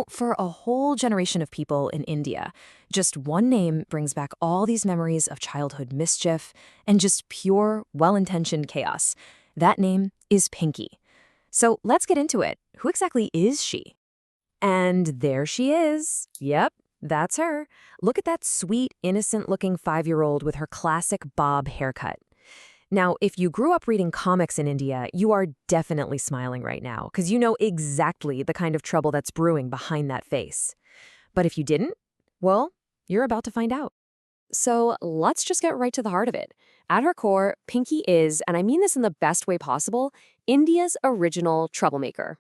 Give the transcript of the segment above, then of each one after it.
For a whole generation of people in India, just one name brings back all these memories of childhood mischief and just pure, well-intentioned chaos. That name is Pinky. So let's get into it. Who exactly is she? And there she is. Yep, that's her. Look at that sweet, innocent-looking 5-year-old with her classic bob haircut. Now, if you grew up reading comics in India, you are definitely smiling right now because you know exactly the kind of trouble that's brewing behind that face. But if you didn't, well, you're about to find out. So let's just get right to the heart of it. At her core, Pinky is, and I mean this in the best way possible, India's original troublemaker.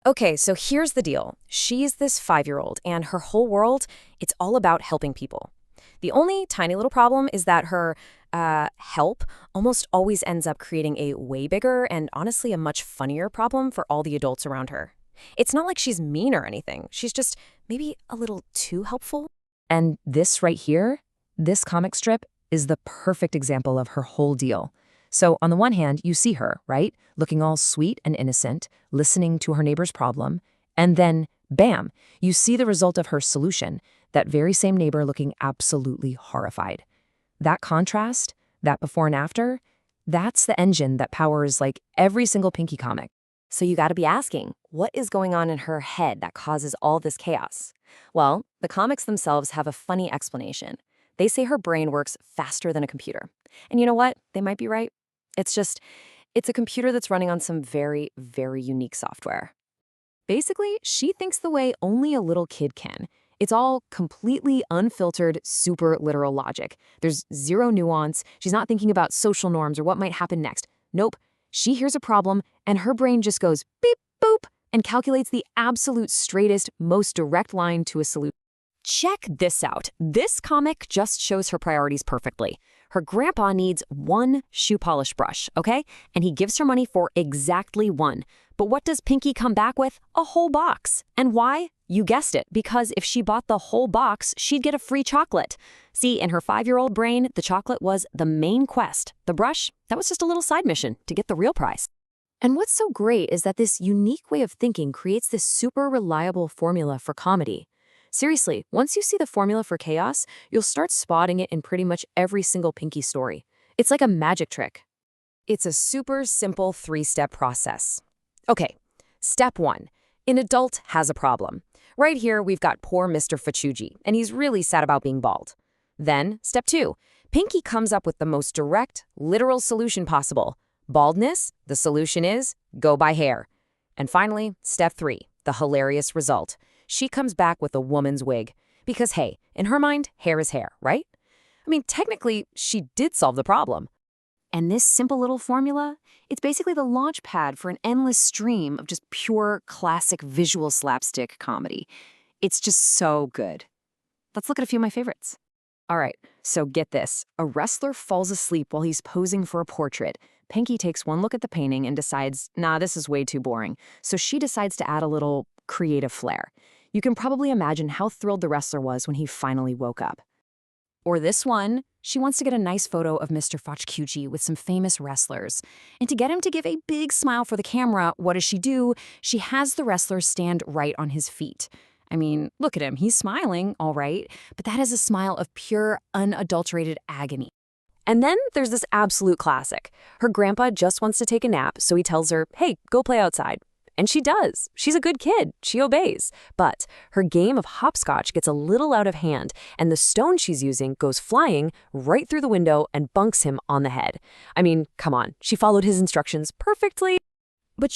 Okay, so here's the deal. She's this 5-year-old, and her whole world, it's all about helping people. The only tiny little problem is that her help almost always ends up creating a way bigger and honestly a much funnier problem for all the adults around her. It's not like she's mean or anything. She's just maybe a little too helpful. And this right here, this comic strip, is the perfect example of her whole deal. So on the one hand, you see her, right? Looking all sweet and innocent, listening to her neighbor's problem, and then, bam, you see the result of her solution, that very same neighbor looking absolutely horrified. That contrast, that before and after, that's the engine that powers like every single Pinky comic. So you gotta be asking, what is going on in her head that causes all this chaos? Well, the comics themselves have a funny explanation. They say her brain works faster than a computer. And you know what? They might be right. It's a computer that's running on some very, very unique software. Basically, she thinks the way only a little kid can. It's all completely unfiltered, super literal logic. There's zero nuance. She's not thinking about social norms or what might happen next. Nope. She hears a problem, and her brain just goes beep, boop, and calculates the absolute straightest, most direct line to a solution. Check this out. This comic just shows her priorities perfectly. Her grandpa needs one shoe polish brush, okay? And he gives her money for exactly one. But what does Pinky come back with? A whole box. And why? You guessed it, because if she bought the whole box, she'd get a free chocolate. See, in her 5-year-old brain, the chocolate was the main quest. The brush, that was just a little side mission to get the real prize. And what's so great is that this unique way of thinking creates this super reliable formula for comedy. Seriously, once you see the formula for chaos, you'll start spotting it in pretty much every single Pinky story. It's like a magic trick. It's a super simple 3-step process. Okay, step 1. An adult has a problem. Right here, we've got poor Mr. Fachuji, and he's really sad about being bald. Then, step 2. Pinky comes up with the most direct, literal solution possible. Baldness? The solution is go buy hair. And finally, step 3. The hilarious result. She comes back with a woman's wig. Because, hey, in her mind, hair is hair, right? I mean, technically, she did solve the problem. And this simple little formula, it's basically the launch pad for an endless stream of just pure, classic visual slapstick comedy. It's just so good. Let's look at a few of my favorites. All right, so get this. A wrestler falls asleep while he's posing for a portrait. Pinky takes one look at the painting and decides, nah, this is way too boring. So she decides to add a little creative flair. You can probably imagine how thrilled the wrestler was when he finally woke up. Or this one, she wants to get a nice photo of Mr. Fachkuchi with some famous wrestlers. And to get him to give a big smile for the camera, what does she do? She has the wrestler stand right on his feet. I mean, look at him, he's smiling, all right, but that is a smile of pure, unadulterated agony. And then there's this absolute classic. Her grandpa just wants to take a nap, so he tells her, hey, go play outside. And she does. She's a good kid. She obeys. But her game of hopscotch gets a little out of hand, and the stone she's using goes flying right through the window and bunks him on the head. I mean, come on. She followed his instructions perfectly. But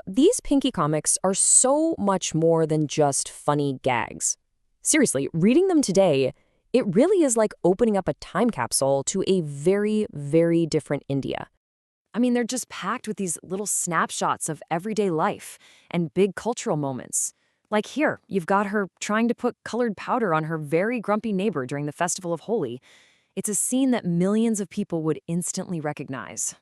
these Pinky comics are so much more than just funny gags. Seriously, reading them today, it really is like opening up a time capsule to a very, very different India. I mean, they're just packed with these little snapshots of everyday life and big cultural moments. Like here, you've got her trying to put colored powder on her very grumpy neighbor during the Festival of Holi. It's a scene that millions of people would instantly recognize.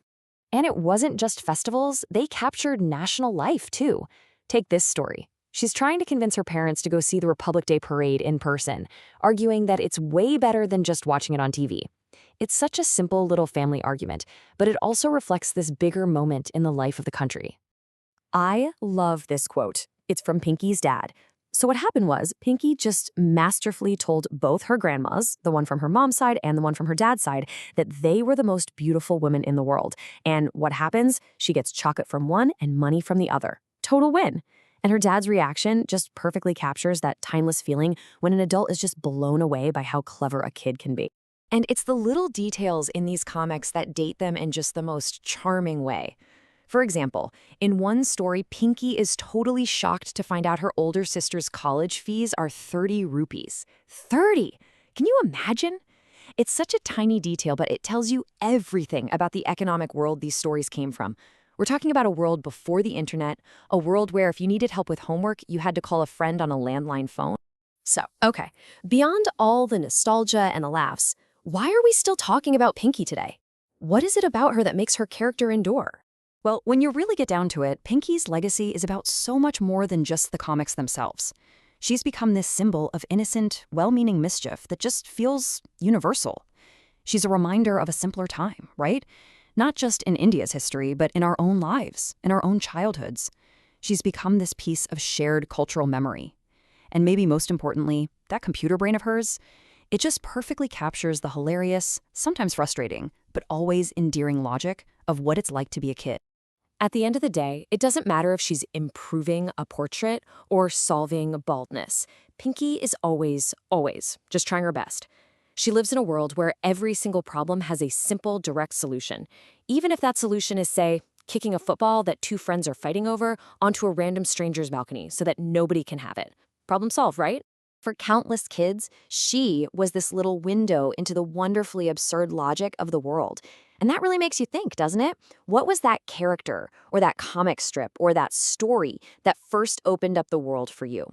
And it wasn't just festivals, they captured national life too. Take this story. She's trying to convince her parents to go see the Republic Day parade in person, arguing that it's way better than just watching it on TV. It's such a simple little family argument, but it also reflects this bigger moment in the life of the country. I love this quote. It's from Pinky's dad. So what happened was Pinky just masterfully told both her grandmas, the one from her mom's side and the one from her dad's side, that they were the most beautiful women in the world. And what happens? She gets chocolate from one and money from the other. Total win. And her dad's reaction just perfectly captures that timeless feeling when an adult is just blown away by how clever a kid can be. And it's the little details in these comics that date them in just the most charming way. For example, in one story, Pinky is totally shocked to find out her older sister's college fees are 30 rupees. 30! Can you imagine? It's such a tiny detail, but it tells you everything about the economic world these stories came from. We're talking about a world before the internet, a world where if you needed help with homework, you had to call a friend on a landline phone. So, okay, beyond all the nostalgia and the laughs, why are we still talking about Pinky today? What is it about her that makes her character endure? Well, when you really get down to it, Pinky's legacy is about so much more than just the comics themselves. She's become this symbol of innocent, well-meaning mischief that just feels universal. She's a reminder of a simpler time, right? Not just in India's history, but in our own lives, in our own childhoods. She's become this piece of shared cultural memory. And maybe most importantly, that computer brain of hers, it just perfectly captures the hilarious, sometimes frustrating, but always endearing logic of what it's like to be a kid. At the end of the day, it doesn't matter if she's improving a portrait or solving baldness. Pinky is always, always just trying her best. She lives in a world where every single problem has a simple, direct solution. Even if that solution is, say, kicking a football that two friends are fighting over onto a random stranger's balcony so that nobody can have it. Problem solved, right? For countless kids, she was this little window into the wonderfully absurd logic of the world. And that really makes you think, doesn't it? What was that character or that comic strip or that story that first opened up the world for you?